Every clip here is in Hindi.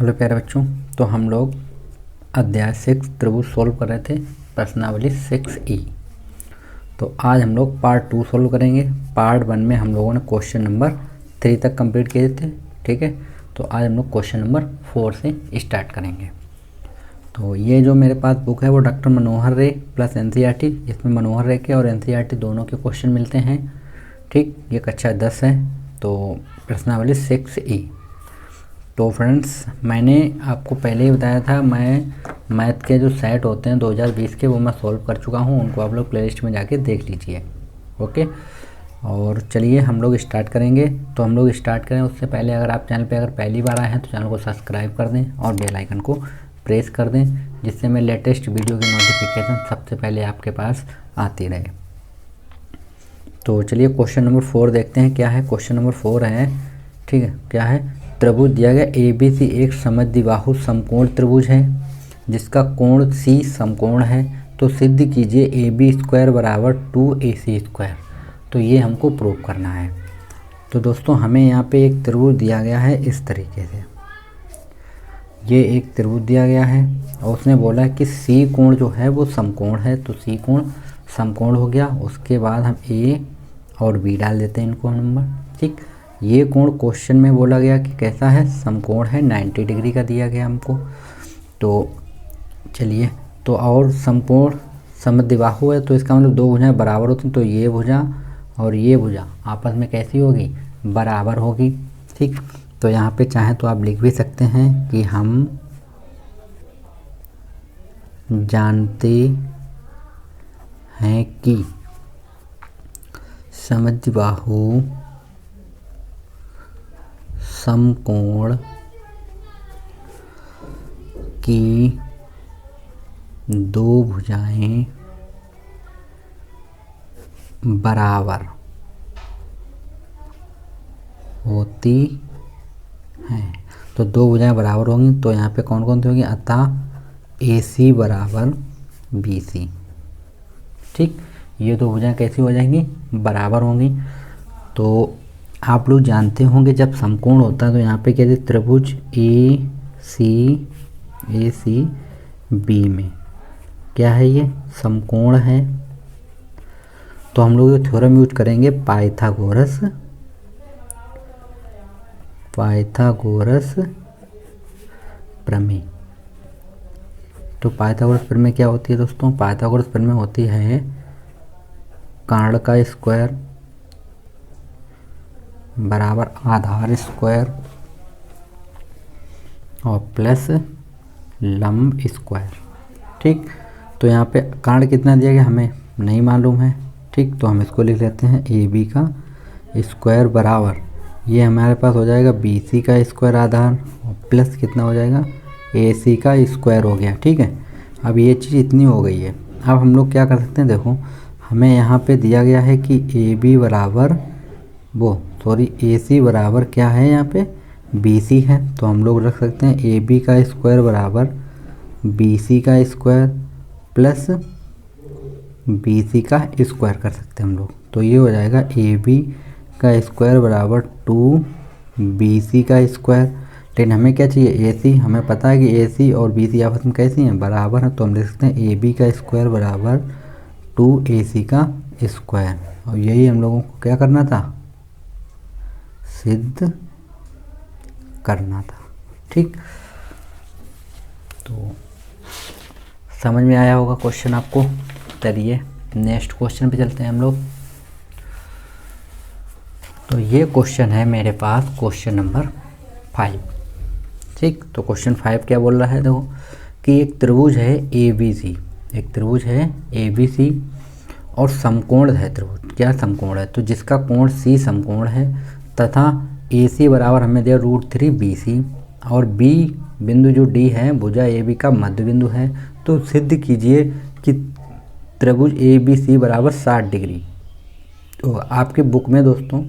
हेलो प्यारे बच्चों, तो हम लोग अध्याय 6 त्रिभुज सोल्व कर रहे थे, प्रश्नावली 6E। तो आज हम लोग पार्ट 2 सोल्व करेंगे। पार्ट 1 में हम लोगों ने क्वेश्चन नंबर 3 तक कंप्लीट किए थे, ठीक है। तो आज हम लोग क्वेश्चन नंबर 4 से स्टार्ट करेंगे। तो ये जो मेरे पास बुक है वो डॉक्टर मनोहर रे प्लस NCERT, इसमें मनोहर रे के और NCERT दोनों के क्वेश्चन मिलते हैं, ठीक। ये कक्षा 10 है, तो प्रश्नावली 6E। तो फ्रेंड्स, मैंने आपको पहले ही बताया था, मैं मैथ के जो सेट होते हैं 2020 के वो मैं सॉल्व कर चुका हूँ, उनको आप लोग प्लेलिस्ट में जाके देख लीजिए, ओके। और चलिए हम लोग स्टार्ट करेंगे। तो हम लोग स्टार्ट करें उससे पहले अगर आप चैनल पे अगर पहली बार आए हैं तो चैनल को सब्सक्राइब कर दें और बेल आइकन को प्रेस कर दें, जिससे मैं लेटेस्ट वीडियो की नोटिफिकेशन सबसे पहले आपके पास आती रहे। तो चलिए क्वेश्चन नंबर 4 देखते हैं क्या है। क्वेश्चन नंबर 4 है, ठीक है, क्या है। त्रिभुज दिया गया ABC एक समद्विबाहु समकोण त्रिभुज है जिसका कोण C समकोण है, तो सिद्ध कीजिए AB स्क्वायर बराबर 2AC स्क्वायर। तो ये हमको प्रूव करना है। तो दोस्तों, हमें यहाँ पे एक त्रिभुज दिया गया है इस तरीके से। ये एक त्रिभुज दिया गया है और उसने बोला कि C कोण जो है वो समकोण है, तो C कोण समकोण हो गया। उसके बाद हम A और B डाल देते हैं इनको नंबर, ठीक। ये कोण क्वेश्चन में बोला गया कि कैसा है, समकोण है, 90 डिग्री का दिया गया हमको। तो चलिए, तो और समकोण समद्विबाहु है, तो इसका मतलब दो भुजाएं बराबर होती हैं, तो ये भुजा और ये भुजा आपस में कैसी होगी, बराबर होगी, ठीक। तो यहाँ पे चाहे तो आप लिख भी सकते हैं कि हम जानते हैं कि समद्विबाहु समकोण की दो भुजाएं बराबर होती हैं। तो दो भुजाएं बराबर होंगी, तो यहाँ पे कौन कौन सी होगी, अतः AC बराबर BC, ठीक। ये दो भुजाएं कैसी हो जाएंगी, बराबर होंगी। तो आप लोग जानते होंगे जब समकोण होता है तो यहाँ पे कहते हैं त्रिभुज ACB में क्या है, ये समकोण है। तो हम लोग ये थ्योरम यूज करेंगे पाइथागोरस प्रमेय। तो पाइथागोरस प्रमेय क्या होती है दोस्तों, पाइथागोरस प्रमेय होती है कर्ण का स्क्वायर बराबर आधार स्क्वायर और प्लस लंब स्क्वायर, ठीक। तो यहाँ पे कर्ण कितना दिया गया हमें नहीं मालूम है, ठीक। तो हम इसको लिख लेते हैं AB का स्क्वायर बराबर, ये हमारे पास हो जाएगा BC का स्क्वायर आधार और प्लस कितना हो जाएगा, AC का स्क्वायर हो गया, ठीक है। अब ये चीज़ इतनी हो गई है। अब हम लोग क्या कर सकते हैं, देखो हमें यहाँ पे दिया गया है कि AB बराबर AC बराबर क्या है, यहाँ पे BC है। तो हम लोग रख सकते हैं AB का स्क्वायर बराबर BC का स्क्वायर प्लस BC का स्क्वायर कर सकते हैं हम लोग। तो ये हो जाएगा AB का स्क्वायर बराबर 2BC का स्क्वायर। लेकिन हमें क्या चाहिए, AC। हमें पता है कि AC और BC आपस में कैसी हैं, बराबर हैं। तो हम लिख सकते हैं AB का स्क्वायर बराबर 2AC का स्क्वायर। और यही हम लोगों को क्या करना था, सिद्ध करना था, ठीक। तो समझ में आया होगा क्वेश्चन आपको। चलिए नेक्स्ट क्वेश्चन पे चलते हैं हम लोग। तो ये क्वेश्चन है मेरे पास क्वेश्चन नंबर 5, ठीक। तो क्वेश्चन 5 क्या बोल रहा है, देखो कि एक त्रिभुज है ABC, एक त्रिभुज है ABC और समकोण है त्रिभुज, क्या समकोण है, तो जिसका कोण C समकोण है तथा AC बराबर हमें दिया √3 BC और B बिंदु जो D है भुजा AB का मध्य बिंदु है। तो सिद्ध कीजिए कि त्रिभुज ABC बराबर 60 डिग्री। तो आपके बुक में दोस्तों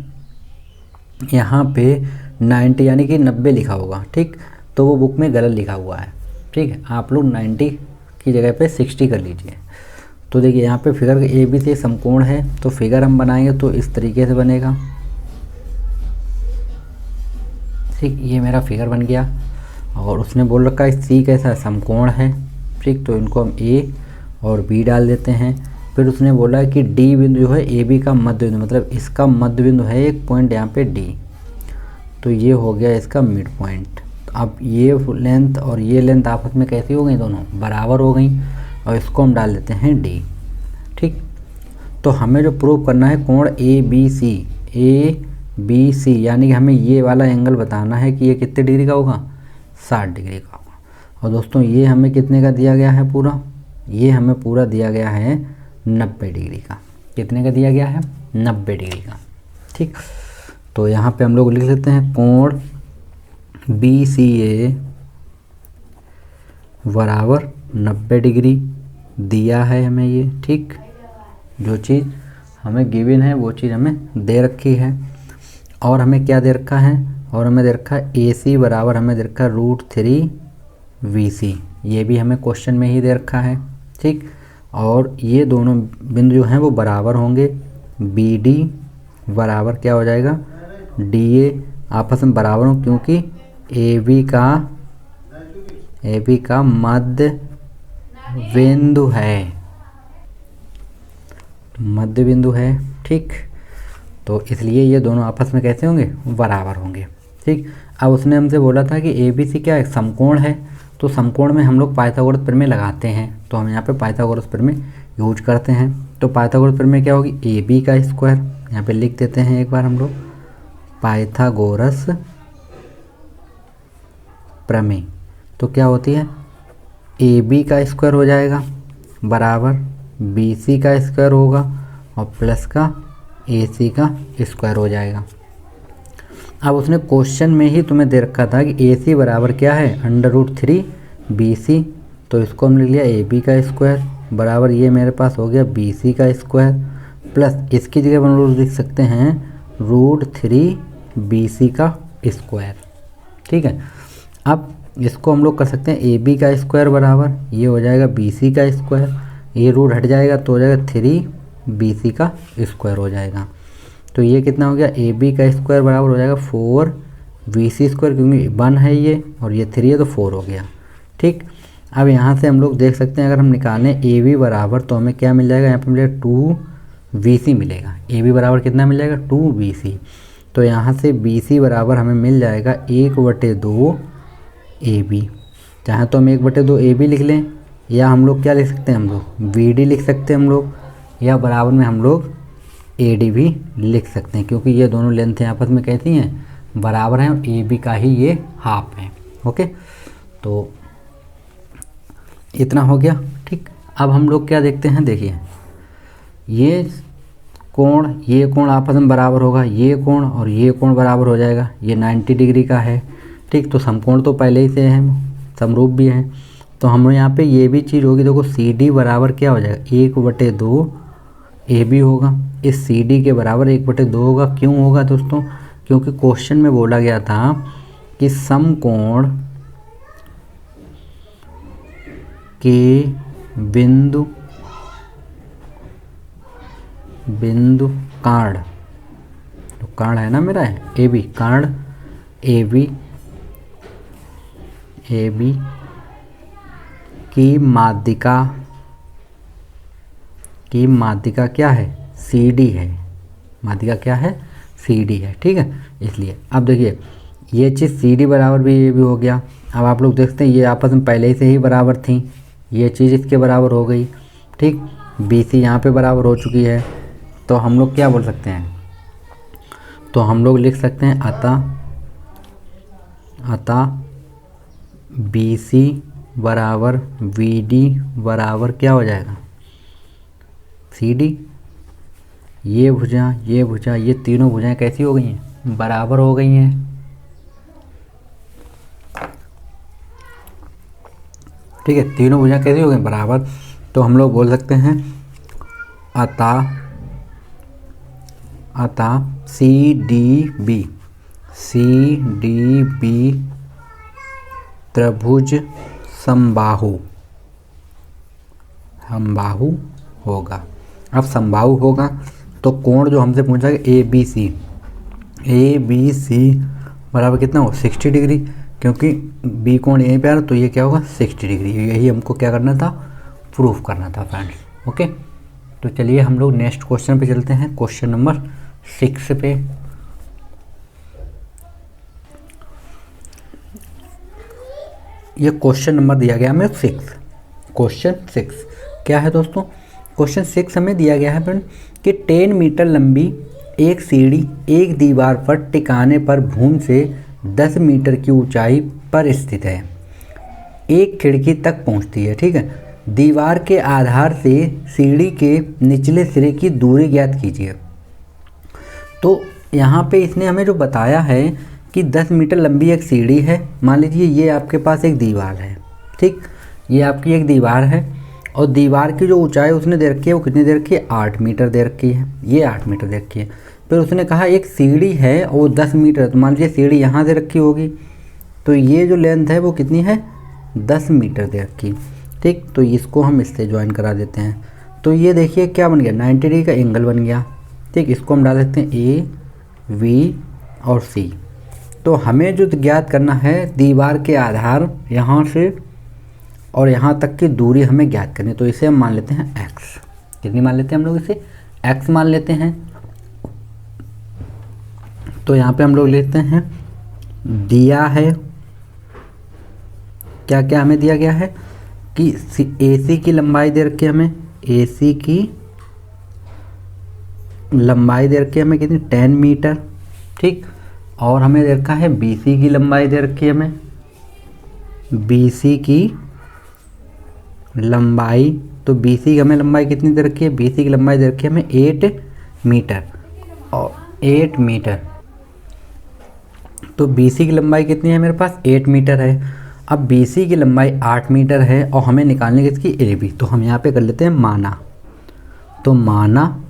यहाँ पे 90 यानी कि 90 लिखा होगा, ठीक। तो वो बुक में गलत लिखा हुआ है, ठीक है। आप लोग 90 की जगह पे 60 कर लीजिए। तो देखिए यहाँ पे फिगर ABC समकोण है, तो फिगर हम बनाएंगे तो इस तरीके से बनेगा, ठीक। ये मेरा फिगर बन गया और उसने बोल रखा है सी कैसा है, समकोण है। ठीक, तो इनको हम ए और बी डाल देते हैं। फिर उसने बोला कि डी बिंदु जो है ए बी का मध्य बिंदु, मतलब इसका मध्य बिंदु है एक पॉइंट यहाँ पे डी, तो ये हो गया इसका मिड पॉइंट। अब ये लेंथ और ये लेंथ आपस में कैसी हो गई, दोनों बराबर हो गई, और इसको हम डाल देते हैं डी। ठीक, तो हमें जो प्रूव करना है कोण ए बी सी, यानी कि हमें ये वाला एंगल बताना है कि ये कितने डिग्री का होगा, 60 डिग्री का होगा। और दोस्तों ये हमें कितने का दिया गया है पूरा, ये हमें पूरा दिया गया है 90 डिग्री का। कितने का दिया गया है, 90 डिग्री का। ठीक, तो यहाँ पे हम लोग लिख लेते हैं कोण बी सी ए बराबर 90 डिग्री दिया है हमें ये। ठीक, जो चीज़ हमें गिवन है वो चीज़ हमें दे रखी है। और हमें क्या दे रखा है, और हमें दे रखा है ए सी बराबर हमें दे रखा है √3 VC, ये भी हमें क्वेश्चन में ही दे रखा है। ठीक, और ये दोनों बिंदु जो हैं वो बराबर होंगे। BD बराबर क्या हो जाएगा, DA, आपस में बराबर हों क्योंकि AB का मध्य बिंदु है, मध्य बिंदु है। ठीक, तो इसलिए ये दोनों आपस में कैसे होंगे, बराबर होंगे। ठीक, अब उसने हमसे बोला था कि ABC क्या है, समकोण है, तो समकोण में हम लोग पाइथागोरस प्रमेय लगाते हैं, तो हम यहाँ पे पाइथागोरस प्रमेय यूज करते हैं। तो पाइथागोरस प्रमेय क्या होगी, AB का स्क्वायर, यहाँ पे लिख देते हैं एक बार हम लोग पाइथागोरस प्रमेय। तो क्या होती है, AB का स्क्वायर हो जाएगा बराबर BC का स्क्वायर होगा और प्लस का AC का स्क्वायर हो जाएगा। अब उसने क्वेश्चन में ही तुम्हें दे रखा था कि AC बराबर क्या है, √3 BC, तो इसको हम लिख लिया AB का स्क्वायर बराबर ये मेरे पास हो गया BC का स्क्वायर, प्लस इसकी जगह हम लोग लिख सकते हैं √3 BC का स्क्वायर। ठीक है, अब इसको हम लोग कर सकते हैं AB का स्क्वायर बराबर ये हो जाएगा BC का स्क्वायर, ये रूट हट जाएगा तो हो जाएगा 3 BC का स्क्वायर हो जाएगा। तो ये कितना हो गया, AB का स्क्वायर बराबर हो जाएगा 4 BC स्क्वायर, क्योंकि 1 है ये और ये 3 है तो 4 हो गया। ठीक, अब यहाँ से हम लोग देख सकते हैं अगर हम निकालें AB बराबर तो हमें क्या मिल जाएगा, यहाँ पे मिलेगा 2 BC मिलेगा। AB बराबर कितना मिल जाएगा, 2 BC। तो यहाँ से BC बराबर हमें मिल जाएगा 1/2 AB, चाहे तो हम 1/2 AB लिख लें, या हम लोग क्या लिख सकते हैं, हम लोग BD लिख सकते हैं हम लोग, या बराबर में हम लोग AD भी लिख सकते हैं, क्योंकि ये दोनों लेंथ आपस में कैसी हैं, बराबर हैं, और AB का ही ये हाफ है। ओके, तो इतना हो गया। ठीक, अब हम लोग क्या देखते हैं, देखिए ये कोण आपस में बराबर होगा, ये कोण और ये कोण बराबर हो जाएगा, ये 90 डिग्री का है। ठीक, तो समकोण तो पहले ही से है, समरूप भी हैं, तो हम यहाँ पे ये भी चीज़ होगी। देखो CD बराबर क्या हो जाएगा, 1/2 AB होगा, इस CD के बराबर 1/2 होगा। क्यों होगा दोस्तों, क्योंकि क्वेश्चन में बोला गया था कि समकोण के बिंदु कर्ण, तो कर्ण है ना मेरा है AB, कर्ण AB की माध्यिका क्या है, CD है, माध्यिका क्या है, CD है। ठीक है, इसलिए अब देखिए ये चीज़ CD बराबर भी ये भी हो गया। अब आप लोग देखते हैं ये आपस में पहले से ही बराबर थी, ये चीज़ इसके बराबर हो गई। ठीक, BC यहाँ पे बराबर हो चुकी है, तो हम लोग क्या बोल सकते हैं, तो हम लोग लिख सकते हैं अतः BC बराबर BD बराबर क्या हो जाएगा, CD। ये भुजा ये तीनों भुजाएं कैसी हो गई हैं, बराबर हो गई हैं। ठीक है, तीनों भुजाएं कैसी हो गई, बराबर। तो हम लोग बोल सकते हैं अतः CDB त्रिभुज समबाहु होगा। अब समबाहु होगा तो कोण जो हमसे पूछा है ABC बराबर कितना हो, 60 डिग्री, क्योंकि बी कोण यहीं पे आ रहा तो ये क्या होगा 60 डिग्री। यही हमको क्या करना था, प्रूफ करना था फ्रेंड्स। ओके, तो चलिए हम लोग नेक्स्ट क्वेश्चन पे चलते हैं, क्वेश्चन नंबर 6 पे। ये क्वेश्चन नंबर दिया गया हमें 6, क्वेश्चन 6 क्या है दोस्तों, क्वेश्चन 6 हमें दिया गया है फ्रेंड कि 10 मीटर लंबी एक सीढ़ी एक दीवार पर टिकाने पर भूमि से 10 मीटर की ऊंचाई पर स्थित है, एक खिड़की तक पहुंचती है। ठीक है, दीवार के आधार से सीढ़ी के निचले सिरे की दूरी ज्ञात कीजिए। तो यहाँ पे इसने हमें जो बताया है कि 10 मीटर लंबी एक सीढ़ी है। मान लीजिए ये आपके पास एक दीवार है, ठीक, ये आपकी एक दीवार है और दीवार की जो ऊंचाई उसने दे रखी है वो कितनी दे रखी है, 8 मीटर दे रखी है, ये 8 मीटर दे रखी है। फिर उसने कहा एक सीढ़ी है और वो 10 मीटर, तो मान लीजिए सीढ़ी यहाँ दे रखी होगी, तो ये जो लेंथ है वो कितनी है, 10 मीटर दे रखी। ठीक, तो इसको हम इससे ज्वाइन करा देते हैं। तो ये देखिए क्या बन गया, 90 डिग्री का एंगल बन गया। ठीक, इसको हम डाल देते हैं ए, वी और सी। तो हमें जो ज्ञात करना है दीवार के आधार यहाँ से और यहाँ तक की दूरी हमें ज्ञात करनी है। तो इसे हम मान लेते हैं x। कितनी मान लेते हैं हम लोग, इसे x मान लेते हैं। तो यहाँ पे हम लोग लेते हैं, दिया है क्या क्या हमें दिया गया है कि AC की लंबाई दे रखी है हमें, AC की लंबाई दे रखी है हमें कितनी, 10 मीटर। ठीक, और हमें दे रखा है BC की लंबाई दे रखी है हमें, BC की लंबाई, तो BC की हमें लंबाई कितनी दे रखी है, BC की लंबाई दे रखी है हमें 8 मीटर और 8 मीटर। तो BC की लंबाई कितनी है मेरे पास, 8 मीटर है। अब BC की लंबाई 8 मीटर है और हमें निकालने की इसकी AB, तो हम यहाँ पे कर लेते हैं माना। तो माना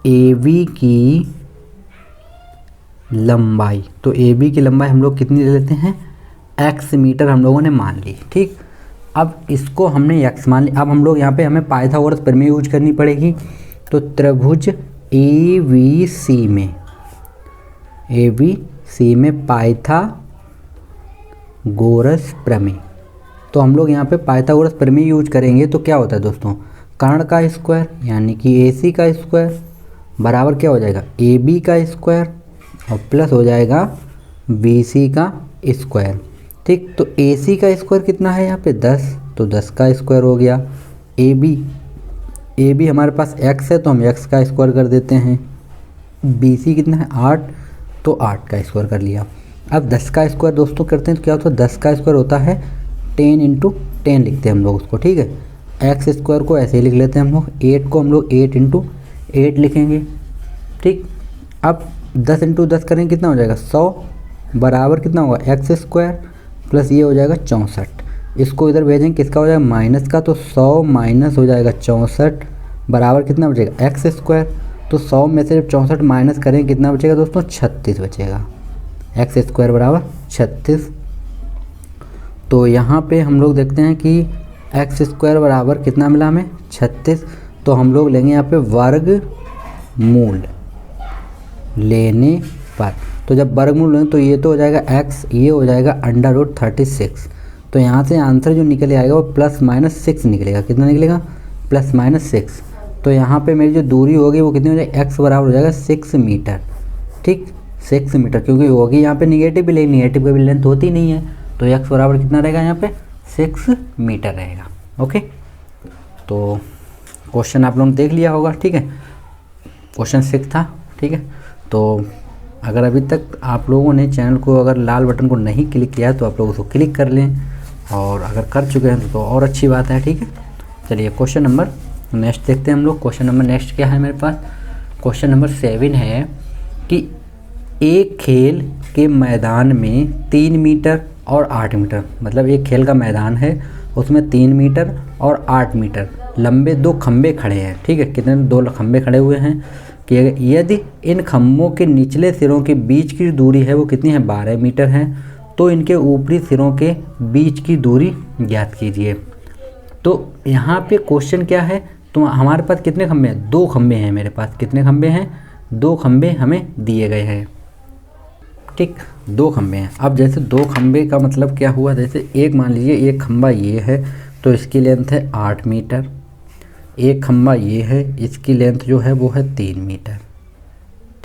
AB की लंबाई, तो AB की लंबाई हम लोग कितनी ले लेते हैं, x मीटर हम लोगों ने मान ली। ठीक, अब इसको हमने x मान ली। अब हम लोग यहाँ पे हमें पाइथागोरस प्रमेय यूज करनी पड़ेगी। तो त्रिभुज ABC में पाइथागोरस प्रमेय, तो हम लोग यहाँ पे पाइथागोरस प्रमेय यूज करेंगे। तो क्या होता है दोस्तों, कर्ण का स्क्वायर यानी कि AC का स्क्वायर बराबर क्या हो जाएगा, AB का स्क्वायर और प्लस हो जाएगा BC का स्क्वायर। ठीक, तो AC का स्क्वायर कितना है यहाँ पे 10, तो 10 का स्क्वायर हो गया। AB हमारे पास x है तो हम x का स्क्वायर कर देते हैं। BC कितना है 8, तो 8 का स्क्वायर कर लिया। अब 10 का स्क्वायर दोस्तों करते हैं तो क्या होता है, 10 का स्क्वायर होता है 10 × 10 लिखते हैं हम लोग उसको। ठीक है, x स्क्वायर को ऐसे ही लिख लेते हैं हम लोग, 8 को हम लोग 8 × 8 लिखेंगे। ठीक, अब 10 × 10 करेंगे कितना हो जाएगा 100 बराबर कितना होगा x स्क्वायर प्लस ये हो जाएगा 64। इसको इधर भेजेंगे किसका हो जाएगा माइनस का, तो 100 माइनस हो जाएगा 64 बराबर कितना बचेगा x स्क्वायर। तो 100 में से जब 64 माइनस करें कितना बचेगा दोस्तों 36 बचेगा, x स्क्वायर बराबर 36। तो यहाँ पे हम लोग देखते हैं कि x स्क्वायर बराबर कितना मिला हमें 36। तो हम लोग लेंगे यहाँ पे वर्गमूल लेने पर, तो जब वर्गमूल लेंगे तो ये तो हो जाएगा x, ये हो जाएगा √36। तो यहाँ से आंसर जो निकल आएगा वो ±6 निकलेगा। कितना निकलेगा, +6। तो यहाँ पे मेरी जो दूरी होगी वो कितनी हो जाएगी, x बराबर हो जाएगा 6 मीटर। ठीक, 6 मीटर, क्योंकि होगी यहाँ पे निगेटिव भी, लेकिन निगेटिव का भी लेंथ होती नहीं है, तो x बराबर कितना रहेगा यहाँ पे 6 मीटर रहेगा। ओके, तो क्वेश्चन आप लोगों ने देख लिया होगा। ठीक है, क्वेश्चन 6 था। ठीक है, तो अगर अभी तक आप लोगों ने चैनल को अगर लाल बटन को नहीं क्लिक किया है तो आप लोग उसको क्लिक कर लें, और अगर कर चुके हैं तो और अच्छी बात है। ठीक है, चलिए क्वेश्चन नंबर नेक्स्ट देखते हैं हम लोग। क्वेश्चन नंबर नेक्स्ट क्या है मेरे पास, क्वेश्चन नंबर 7 है कि एक खेल के मैदान में 3 मीटर और 8 मीटर, मतलब एक खेल का मैदान है उसमें 3 मीटर और 8 मीटर लंबे 2 खंबे खड़े हैं। ठीक है, कितने 2 खंबे खड़े हुए हैं कि यदि इन खंभों के निचले सिरों के बीच की दूरी है वो कितनी है 12 मीटर है, तो इनके ऊपरी सिरों के बीच की दूरी ज्ञात कीजिए। तो यहाँ पे क्वेश्चन क्या है, तो हमारे पास कितने खंबे हैं, 2 खंबे हैं मेरे पास। कितने खंबे हैं, 2 खंबे हमें दिए गए हैं। ठीक, दो खंबे हैं। अब जैसे दो खंबे का मतलब क्या हुआ, जैसे एक मान लीजिए एक खंबा ये है तो इसकी लेंथ है 8 मीटर, एक खंबा ये है इसकी लेंथ जो है वो है 3 मीटर।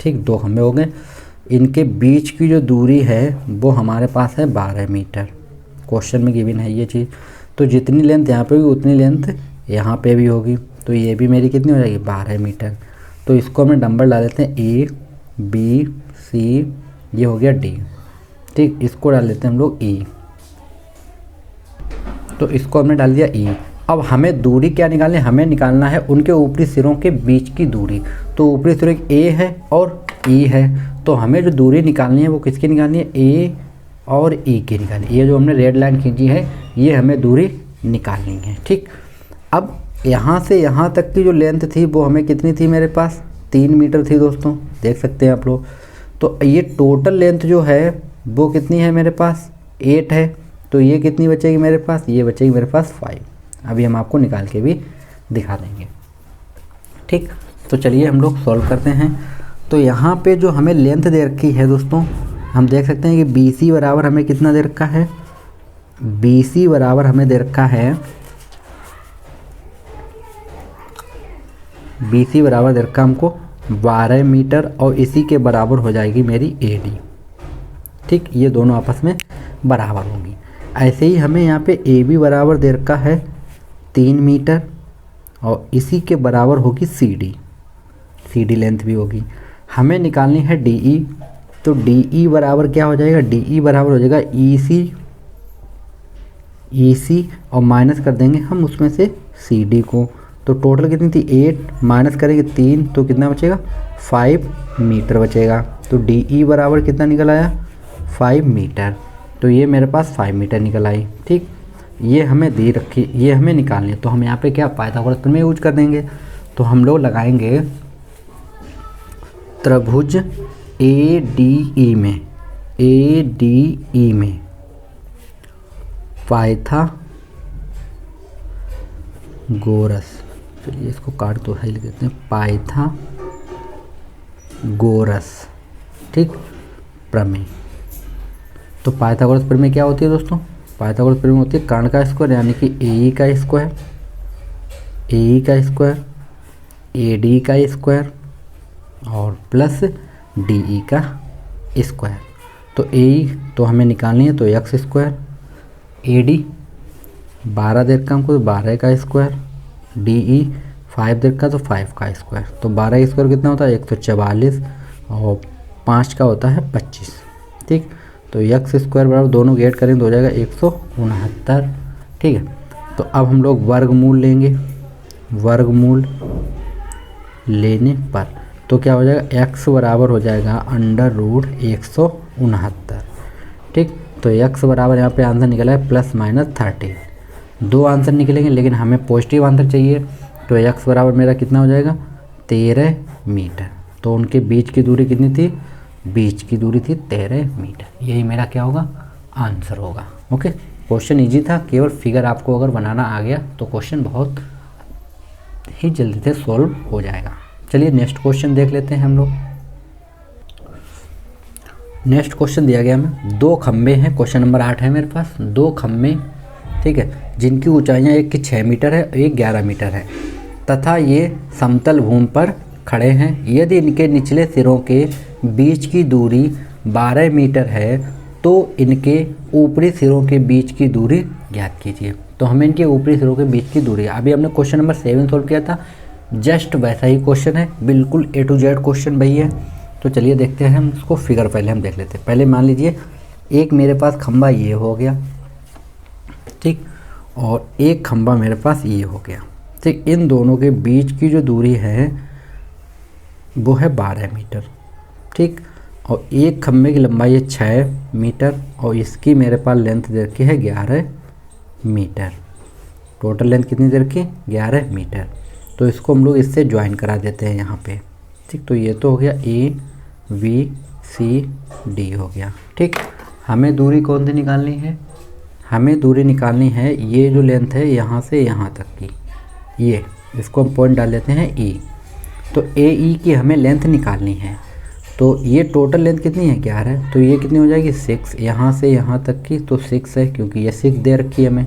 ठीक, दो खंबे हो गए। इनके बीच की जो दूरी है वो हमारे पास है 12 मीटर। क्वेश्चन में गिवन है ये चीज़। तो जितनी लेंथ यहाँ पे होगी उतनी लेंथ यहाँ पे भी होगी। तो ये भी मेरी कितनी हो जाएगी 12 मीटर। तो इसको हमने नंबर डाल देते हैं ए बी सी, ये हो गया डी। ठीक, इसको डाल देते हैं हम लोग ई। तो इसको हमने डाल दिया ई। अब हमें दूरी क्या निकालनी है, हमें निकालना है उनके ऊपरी सिरों के बीच की दूरी। तो ऊपरी सिरों ए है और ई है, तो हमें जो दूरी निकालनी है वो किसकी निकालनी है, ए और ई की निकालनी है। ये जो हमने रेड लाइन खींची है ये हमें दूरी निकालनी है। ठीक, अब यहाँ से यहाँ तक की जो लेंथ थी वो हमें कितनी थी, मेरे पास 3 मीटर थी दोस्तों, देख सकते हैं आप लोग। तो ये टोटल लेंथ जो है वो कितनी है मेरे पास 8 है। तो ये कितनी बचेगी मेरे पास, ये बचेगी मेरे पास 5। अभी हम आपको निकाल के भी दिखा देंगे। ठीक, तो चलिए हम लोग सॉल्व करते हैं। तो यहाँ पे जो हमें लेंथ दे रखी है दोस्तों, हम देख सकते हैं कि BC बराबर हमें कितना दे रखा है, BC बराबर हमें दे रखा है, BC बराबर दे रखा हमको 12 मीटर और इसी के बराबर हो जाएगी मेरी AD। ठीक, ये दोनों आपस में बराबर होंगी। ऐसे ही हमें यहाँ पे AB बराबर दे रखा है 3 मीटर और इसी के बराबर होगी CD लेंथ भी होगी। हमें निकालनी है DE। तो DE बराबर क्या हो जाएगा, DE बराबर हो जाएगा EC और माइनस कर देंगे हम उसमें से CD को। तो टोटल कितनी थी 8, माइनस करेंगे 3 तो कितना बचेगा 5 मीटर बचेगा। तो DE बराबर कितना निकल आया 5 मीटर। तो ये मेरे पास 5 मीटर निकल आई। ठीक, ये हमें दे रखी, ये हमें निकालनी है। तो हम यहाँ पे क्या पाइथागोरस प्रमेय में यूज कर देंगे। तो हम लोग लगाएंगे त्रिभुज ADE में पाइथागोरस, चलिए इसको काट तो है लिख देते हैं पाइथागोरस। ठीक, प्रमेय। तो पाइथागोरस प्रमेय क्या होती है दोस्तों, पाइथागोरस प्रमेय होती है कर्ण का स्क्वायर यानी कि AE का स्क्वायर, AD का स्क्वायर और प्लस DE का स्क्वायर। तो AE तो हमें निकालनी है तो x स्क्वायर, AD 12 दे रखा हमको तो 12 का स्क्वायर, DE 5 दे रखा तो 5 का स्क्वायर। तो 12 का स्क्वायर कितना होता है 144 और 5 का होता है 25। ठीक, तो x स्क्वायर बराबर दोनों गेट करें तो हो जाएगा 169। ठीक है, तो अब हम लोग वर्गमूल लेंगे। वर्गमूल लेने पर तो क्या हो जाएगा, x बराबर हो जाएगा √169। ठीक, तो x बराबर यहाँ पे आंसर निकला है ±30। दो आंसर निकलेंगे लेकिन हमें पॉजिटिव आंसर चाहिए। तो x बराबर मेरा कितना हो जाएगा 13 मीटर। तो उनके बीच की दूरी कितनी थी, बीच की दूरी थी 13 मीटर। यही मेरा क्या होगा आंसर होगा। ओके, क्वेश्चन इजी था, केवल फिगर आपको अगर बनाना आ गया तो क्वेश्चन बहुत ही जल्दी से सॉल्व हो जाएगा। चलिए नेक्स्ट क्वेश्चन देख लेते हैं हम लोग। नेक्स्ट क्वेश्चन दिया गया हमें, दो खम्भे हैं, क्वेश्चन नंबर 8 है मेरे पास। दो खम्भे, ठीक है, जिनकी ऊंचाइयां एक की 6 मीटर है, एक 11 मीटर है तथा ये समतल भूमि पर खड़े हैं। यदि इनके निचले सिरों के बीच की दूरी 12 मीटर है तो इनके ऊपरी सिरों के बीच की दूरी ज्ञात कीजिए। तो हमें इनके ऊपरी सिरों के बीच की दूरी, अभी हमने क्वेश्चन नंबर 7 सॉल्व किया था, जस्ट वैसा ही क्वेश्चन है, बिल्कुल A to Z क्वेश्चन वही है। तो चलिए देखते हैं हम इसको, फिगर पहले हम देख लेते हैं। पहले मान लीजिए एक मेरे पास खंबा ये हो गया, ठीक, और एक खंबा मेरे पास ये हो गया। ठीक, इन दोनों के बीच की जो दूरी है वो है 12 मीटर। ठीक, और एक खंबे की लंबाई है 6 मीटर और इसकी मेरे पास लेंथ दे रखी है 11 मीटर। टोटल लेंथ कितनी दे रखी, 11 मीटर। तो इसको हम लोग इससे ज्वाइन करा देते हैं यहाँ पे। ठीक, तो ये तो हो गया ABCD हो गया। ठीक, हमें दूरी कौन सी निकालनी है, हमें दूरी निकालनी है ये जो लेंथ है यहाँ से यहाँ तक की, ये इसको हम पॉइंट डाल देते हैं E। तो AE की हमें लेंथ निकालनी है। तो ये टोटल लेंथ कितनी है 11 है, तो ये कितनी हो जाएगी 6, यहाँ से यहाँ तक की तो 6 है क्योंकि ये 6 दे रखी है हमें।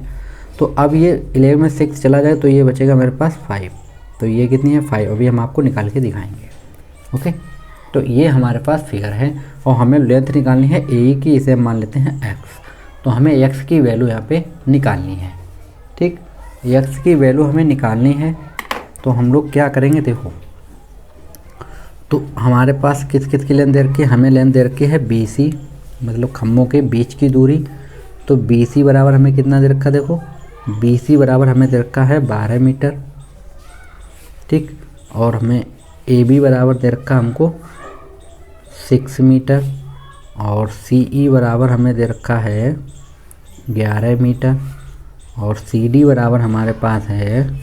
तो अब ये 11 में 6 चला जाए तो ये बचेगा मेरे पास 5, तो ये कितनी है 5, अभी हम आपको निकाल के दिखाएंगे। ओके, तो ये हमारे पास फिगर है और हमें लेंथ निकालनी है ए की, इसे हम मान लेते हैं x। तो हमें x की वैल्यू यहाँ पे निकालनी है। ठीक, x की वैल्यू हमें निकालनी है तो हम लोग क्या करेंगे, देखो तो हमारे पास किस किस की लेंथ दे रखी है, हमें लेंथ दे रखी है BC, मतलब खम्भों के बीच की दूरी। तो BC बराबर हमें कितना दे रखा, देखो BC बराबर हमें दे रखा है 12 मीटर। ठीक, और हमें AB बराबर दे रखा हमको 6 मीटर और CE बराबर हमें दे रखा है 11 मीटर और CD बराबर हमारे पास है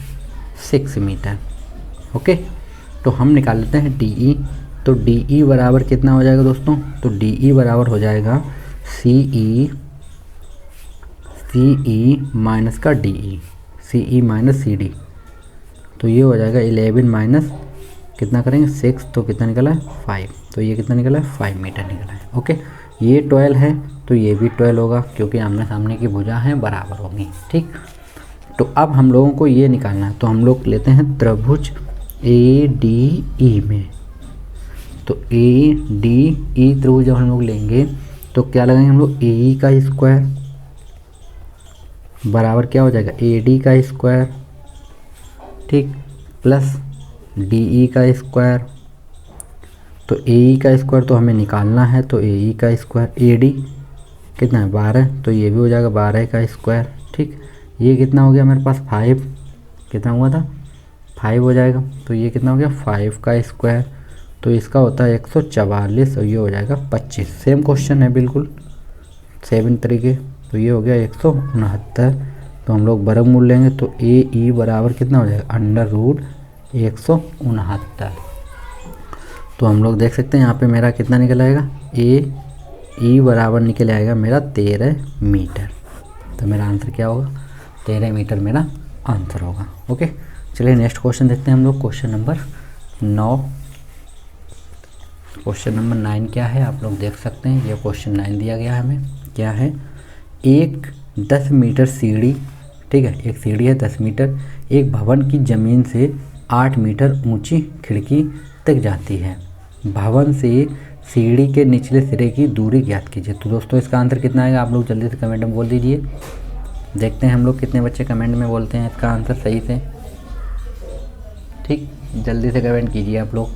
6 मीटर। ओके, तो हम निकाल लेते हैं DE। तो DE बराबर कितना हो जाएगा दोस्तों, तो DE बराबर हो जाएगा CE माइनस का DE, CE माइनस CD। तो ये हो जाएगा 11 माइनस कितना करेंगे 6, तो कितना निकला है 5, तो ये कितना निकला है 5 मीटर निकला है। ओके, ये 12 है तो ये भी 12 होगा क्योंकि आमने सामने की भुजा हैं बराबर होंगी। ठीक, तो अब हम लोगों को ये निकालना है, तो हम लोग लेते हैं त्रिभुज ADE में। तो ADE त्रिभुज जब हम लोग लेंगे तो क्या लगाएंगे हम लोग, AE का स्क्वायर बराबर क्या हो जाएगा AD का स्क्वायर, ठीक, प्लस DE का स्क्वायर। तो AE का स्क्वायर तो हमें निकालना है, तो AE का स्क्वायर, AD कितना है 12, तो ये भी हो जाएगा 12 का स्क्वायर। ठीक, ये कितना हो गया मेरे पास 5, कितना हुआ था 5 हो जाएगा, तो ये कितना हो गया 5 का स्क्वायर, तो इसका होता है 144 और ये हो जाएगा 25। सेम क्वेश्चन है बिल्कुल सेम तरीके, तो ये हो गया 169। तो हम लोग वर्गमूल लेंगे तो AE बराबर कितना हो जाएगा √169। तो हम लोग देख सकते हैं यहाँ पे मेरा कितना निकल आएगा, AE बराबर निकल आएगा मेरा 13 मीटर। तो मेरा आंसर क्या होगा 13 मीटर मेरा आंसर होगा। ओके, चलिए नेक्स्ट क्वेश्चन देखते हैं हम लोग, क्वेश्चन नंबर 9। क्वेश्चन नंबर 9 क्या है आप लोग देख सकते हैं, ये क्वेश्चन 9 दिया गया है हमें। क्या है, एक 10 मीटर सीढ़ी, ठीक है, एक सीढ़ी है 10 मीटर, एक भवन की ज़मीन से 8 मीटर ऊंची खिड़की तक जाती है। भवन से सीढ़ी के निचले सिरे की दूरी ज्ञात कीजिए। तो दोस्तों इसका आंसर कितना आएगा आप लोग जल्दी से कमेंट में बोल दीजिए। देखते हैं हम लोग कितने बच्चे कमेंट में बोलते हैं इसका आंसर सही से। ठीक, जल्दी से कमेंट कीजिए आप लोग।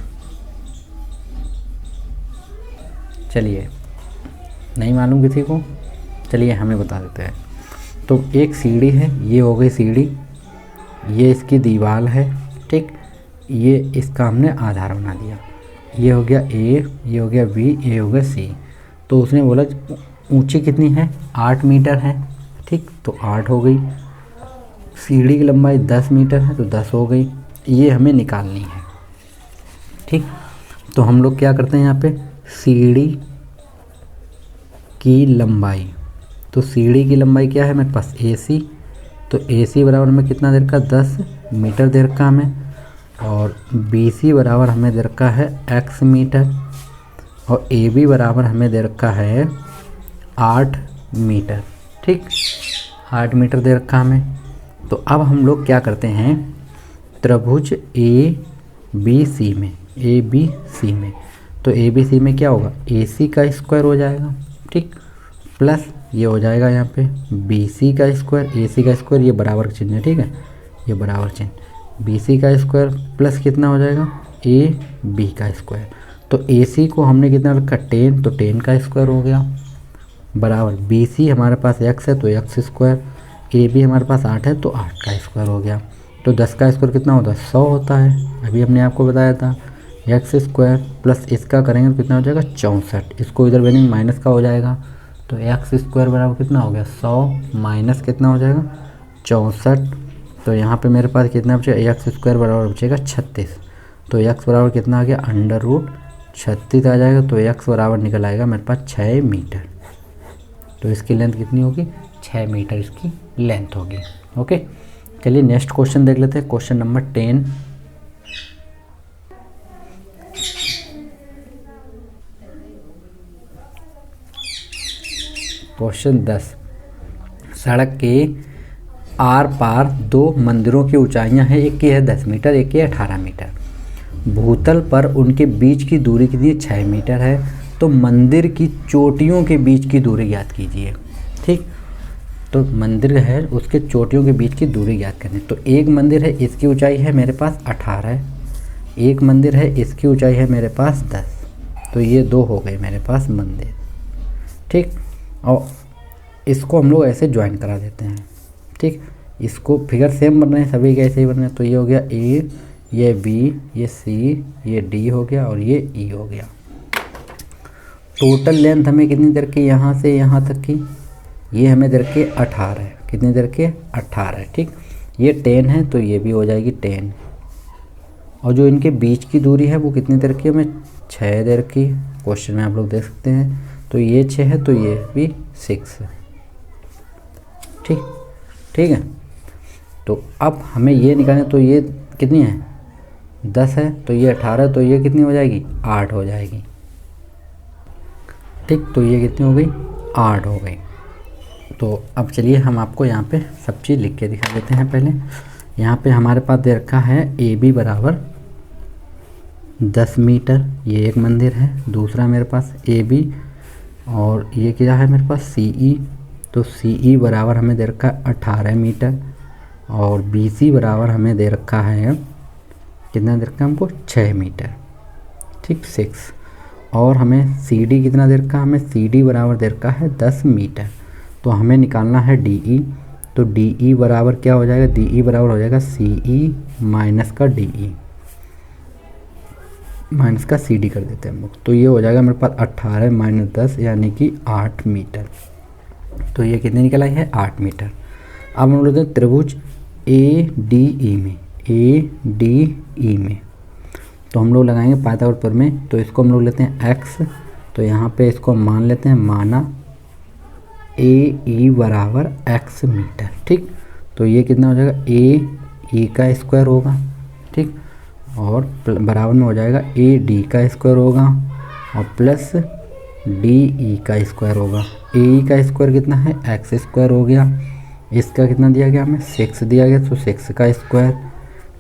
चलिए, नहीं मालूम किसी को, चलिए हमें बता देते हैं। तो एक सीढ़ी है, ये हो गई सीढ़ी, ये इसकी दीवार है, ठीक, ये इसका हमने आधार बना दिया, ये हो गया A, ये हो गया B, ये हो गया C। तो उसने बोला ऊंची कितनी है 8 मीटर है, ठीक, तो 8 हो गई। सीढ़ी की लंबाई 10 मीटर है तो 10 हो गई, ये हमें निकालनी है। ठीक, तो हम लोग क्या करते हैं यहाँ पे, सीढ़ी की लंबाई, तो सीढ़ी की लंबाई क्या है मेरे पास AC, तो AC बराबर हमें कितना दे रखा 10 मीटर दे रखा हमें, और BC बराबर हमें दे रखा है x मीटर, और AB बराबर हमें दे रखा है 8 मीटर। ठीक, 8 मीटर दे रखा हमें। तो अब हम लोग क्या करते हैं, त्रिभुज ABC में, तो ABC में क्या होगा AC का स्क्वायर हो जाएगा, ठीक, प्लस ये हो जाएगा यहाँ पे BC का स्क्वायर, AC का स्क्वायर, ये बराबर चिन्ह है, ठीक है, ये बराबर चिन्ह, BC का स्क्वायर प्लस कितना हो जाएगा AB का स्क्वायर। तो AC को हमने कितना रखा 10, तो 10 का स्क्वायर हो गया, बराबर BC हमारे पास x है तो x स्क्वायर, AB हमारे पास 8 है तो 8 का स्क्वायर हो गया। तो 10 का स्क्वायर कितना होता है 100 होता है, अभी हमने आपको बताया था। x स्क्वायर प्लस इसका करेंगे तो कितना हो जाएगा 64, इसको इधर बनेंगे माइनस का हो जाएगा, तो x स्क्वायर बराबर कितना हो गया 100 माइनस कितना हो जाएगा 64। तो यहाँ पे मेरे पास कितना बचेगा x स्क्वायर बराबर बचेगा 36, तो x बराबर कितना आ गया √36 आ जाएगा, तो x बराबर निकल आएगा मेरे पास 6 मीटर। तो इसकी लेंथ कितनी होगी 6 मीटर इसकी लेंथ होगी। ओके, चलिए नेक्स्ट क्वेश्चन देख लेते हैं, क्वेश्चन नंबर 10। क्वेश्चन 10, सड़क के आर पार दो मंदिरों की ऊंचाइयां हैं, एक की है 10 मीटर, एक की है 18 मीटर। भूतल पर उनके बीच की दूरी कितनी है? 6 मीटर है। तो मंदिर की चोटियों के बीच की दूरी ज्ञात कीजिए। ठीक, तो मंदिर है उसके चोटियों के बीच की दूरी ज्ञात करनी। तो एक मंदिर है इसकी ऊंचाई है मेरे पास 18 है, एक मंदिर है इसकी ऊंचाई है मेरे पास 10, तो ये दो हो गए मेरे पास मंदिर। ठीक, और इसको हम लोग ऐसे ज्वाइन करा देते हैं। ठीक, इसको फिगर सेम बन रहे हैं, सभी के ऐसे ही बन रहे हैं। तो ये हो गया ए, ये बी, ये सी, ये डी हो गया और ये ई हो गया। टोटल लेंथ हमें कितनी दे रखी? यहाँ से यहाँ तक की ये हमें दे रखी 18 है। कितनी दे रखी? 18 है। ठीक, ये 10 है तो ये भी हो जाएगी 10। और जो इनके बीच की दूरी है वो कितनी दे रखी है? हमें 6 दे रखी है, क्वेश्चन में आप लोग देख सकते हैं। तो ये 6 है तो ये भी 6 है। ठीक, ठीक है। तो अब हमें ये निकालना, तो ये कितनी है? 10 है, तो ये 18, तो ये कितनी हो जाएगी? 8 हो जाएगी। ठीक, तो ये कितनी हो गई? 8 हो गई। तो अब चलिए हम आपको यहाँ पे सब चीज़ लिख के दिखा देते हैं। पहले यहाँ पे हमारे पास दे रखा है ए बी बराबर 10 मीटर, ये एक मंदिर है। दूसरा मेरे पास ए बी, और ये क्या है मेरे पास? सी ई, तो सी ई बराबर हमें दे रखा है 18 मीटर। और बी सी बराबर हमें दे रखा है कितना दे रखा है हमको? 6 मीटर। ठीक, 6। और हमें सी डी कितना दे रखा है? हमें सी डी बराबर दे रखा है 10 मीटर। तो हमें निकालना है डी ई। तो डी ई बराबर क्या हो जाएगा? डी ई बराबर हो जाएगा सी ई माइनस का डी ई, माइनस का सी डी कर देते हैं हम लोग। तो ये हो जाएगा मेरे पास 18 माइनस 10 यानी कि 8 मीटर। तो ये कितने निकल आई है? 8 मीटर। अब हम लोग त्रिभुज ए डी ई में, ए डी ई में तो हम लोग लगाएंगे पाइथागोरस प्रमेय। तो इसको हम लोग लेते हैं x, तो यहाँ पे इसको मान लेते हैं, माना ए ई बराबर x मीटर। ठीक, तो ये कितना हो जाएगा? ए ई का स्क्वायर होगा। ठीक, और बराबर में हो जाएगा ए डी का स्क्वायर होगा और प्लस डी ई का स्क्वायर होगा। ए ई का स्क्वायर कितना है? एक्स स्क्वायर हो गया। इसका कितना दिया गया? हमें 6 दिया गया, तो 6 का स्क्वायर।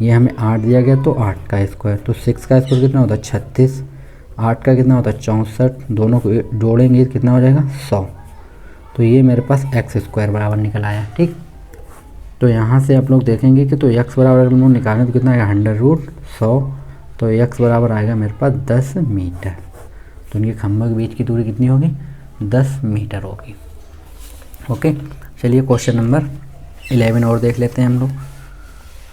ये हमें 8 दिया गया तो 8 का स्क्वायर। तो 6 का स्क्वायर कितना होता है? 36। 8 का कितना होता है? 64। दोनों को जोड़ेंगे कितना हो जाएगा? 100। तो ये मेरे पास एक्स स्क्वायर बराबर निकल आया। ठीक, तो यहाँ से आप लोग देखेंगे कि तो एक्स बराबर हम लोग निकालें तो कितना आएगा? 100। तो एक्स बराबर आएगा मेरे पास 10 मीटर। तो इनके खंभों के बीच की दूरी कितनी होगी? 10 मीटर होगी। ओके, चलिए क्वेश्चन नंबर 11 और देख लेते हैं हम लोग।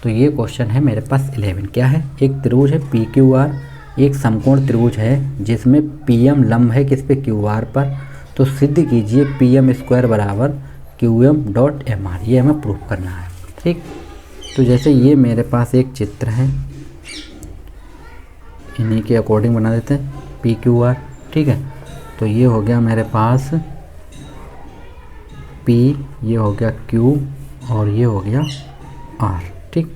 तो ये क्वेश्चन है मेरे पास 11। क्या है? एक त्रिभुज है पी क्यू आर, एक समकोण त्रिभुज है जिसमें पी एम लंब है किस पे? क्यू आर पर। तो सिद्ध कीजिए पी एम स्क्वायर बराबर Q M dot M R. ये हमें प्रूफ करना है। ठीक, तो जैसे ये मेरे पास एक चित्र है, इन्हीं के अकॉर्डिंग बना देते हैं पी क्यू आर। ठीक है, तो ये हो गया मेरे पास P, ये हो गया Q और ये हो गया R। ठीक,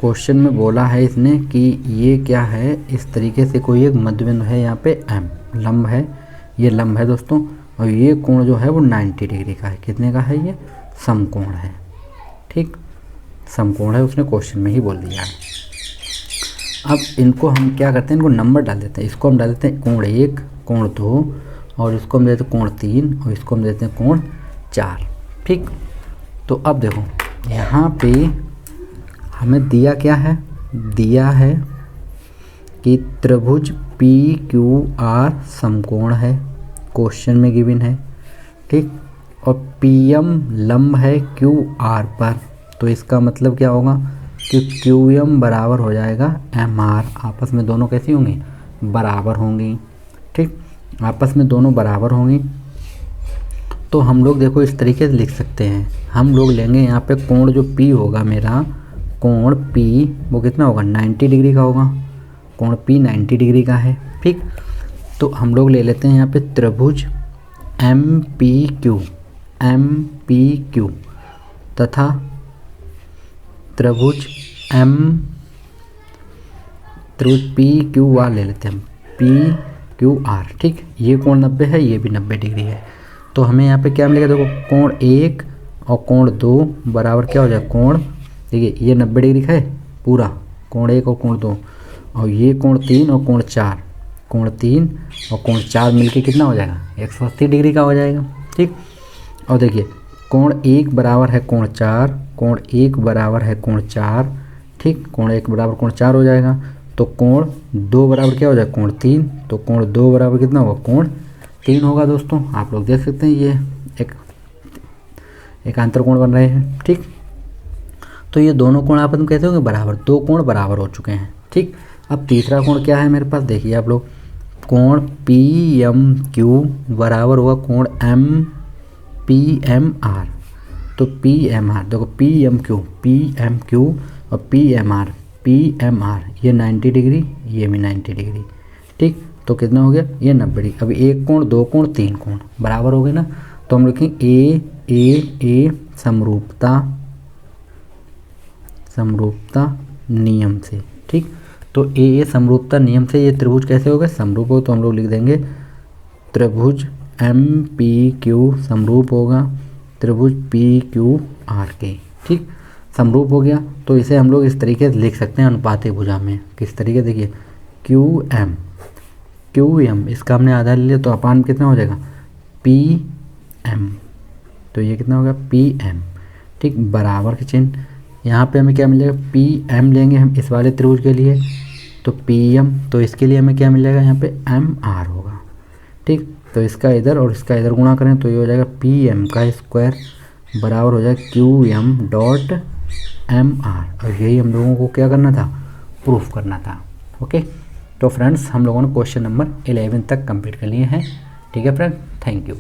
क्वेश्चन में बोला है इसने कि ये क्या है? इस तरीके से कोई एक मध्यबिंदु है, यहाँ पे M लंब है, ये लंब है दोस्तों, और ये कोण जो है वो 90 डिग्री का है। कितने का है? ये समकोण है। ठीक, समकोण है, उसने क्वेश्चन में ही बोल दिया है। अब इनको हम क्या करते हैं? इनको नंबर डाल देते हैं। इसको हम डाल देते हैं कोण 1, कोण 2, और इसको हम देते हैं कोण 3, और इसको हम देते हैं कोण 4। ठीक, तो अब देखो यहाँ पे हमें दिया क्या है? दिया है कि त्रिभुज पी क्यू आर समकोण है, क्वेश्चन में गिवन है। ठीक, और पी एम लंब है क्यू आर पर। तो इसका मतलब क्या होगा कि क्यू एम बराबर हो जाएगा एम आर। आपस में दोनों कैसी होंगी? बराबर होंगी। ठीक, आपस में दोनों बराबर होंगी। तो हम लोग देखो इस तरीके से लिख सकते हैं। हम लोग लेंगे यहाँ पे कोण जो P होगा मेरा, कोण P वो कितना होगा? 90 डिग्री का होगा। कोण P 90 डिग्री का है। ठीक, तो हम लोग ले लेते हैं यहाँ पे त्रिभुज एम पी क्यू तथा त्रिभुज पी क्यू आर ले लेते हैं, पी क्यू आर। ठीक, ये कोण 90 है, ये भी 90 डिग्री है। तो हमें यहाँ पे क्या मिलेगा, देखो कोण 1 और कोण 2 बराबर क्या हो जाएगा, कोण देखिए ये 90 डिग्री का है पूरा, कोण 1 और कोण 2, और ये कोण 3 और कोण 4, कोण 3 और कोण 4 मिलके कितना हो जाएगा, 180 डिग्री का हो जाएगा। ठीक, और देखिए कोण 1 बराबर है कोण 4, कोण 1 बराबर है कोण 4, ठीक, कोण 1 बराबर कोण 4 हो जाएगा। तो कोण 2 बराबर क्या हो जाएगा, कोण 3, तो कोण 2 बराबर कितना होगा, कोण 3 होगा। दोस्तों आप लोग देख सकते हैं ये एक अंतर कोण बन रहे हैं। ठीक, तो ये दोनों कोण आपस में कैसे होंगे, बराबर, दो कोण बराबर हो चुके हैं। ठीक, अब तीसरा कोण क्या है मेरे पास, देखिए आप लोग, कोण PMQ बराबर होगा कोण PMR। तो PMR देखो PMQ और PMR ये 90 डिग्री, ये भी 90 डिग्री। ठीक, तो कितना हो गया, ये 90 डिग्री। अभी एक कोण, दो कोण, तीन कोण बराबर हो गए ना, तो हम लिखेंगे ए समरूपता नियम से। ठीक, तो ए समरूपता नियम से ये त्रिभुज कैसे हो गए, समरूप हो, तो हम लोग लिख देंगे त्रिभुज MPQ समरूप होगा त्रिभुज PQR के। ठीक, समरूप हो गया, तो इसे हम लोग इस तरीके से लिख सकते हैं अनुपातिक भुजा में। किस तरीके, देखिए QM इसका हमने आधा ले लिया, तो अपान कितना हो जाएगा, PM, तो ये कितना होगा PM। ठीक, बराबर के चिन्ह, यहाँ पे हमें क्या मिलेगा, PM लेंगे हम इस वाले त्रिभुज के लिए, तो PM, तो इसके लिए हमें क्या मिलेगा, यहाँ पे MR होगा। ठीक, तो इसका इधर और इसका इधर गुणा करें तो ये हो जाएगा PM का स्क्वायर बराबर हो जाएगा QM.MR। और यही हम लोगों को क्या करना था, प्रूफ करना था। ओके, तो फ्रेंड्स हम लोगों ने क्वेश्चन नंबर 11 तक कंप्लीट कर लिए हैं। ठीक है फ्रेंड, थैंक यू।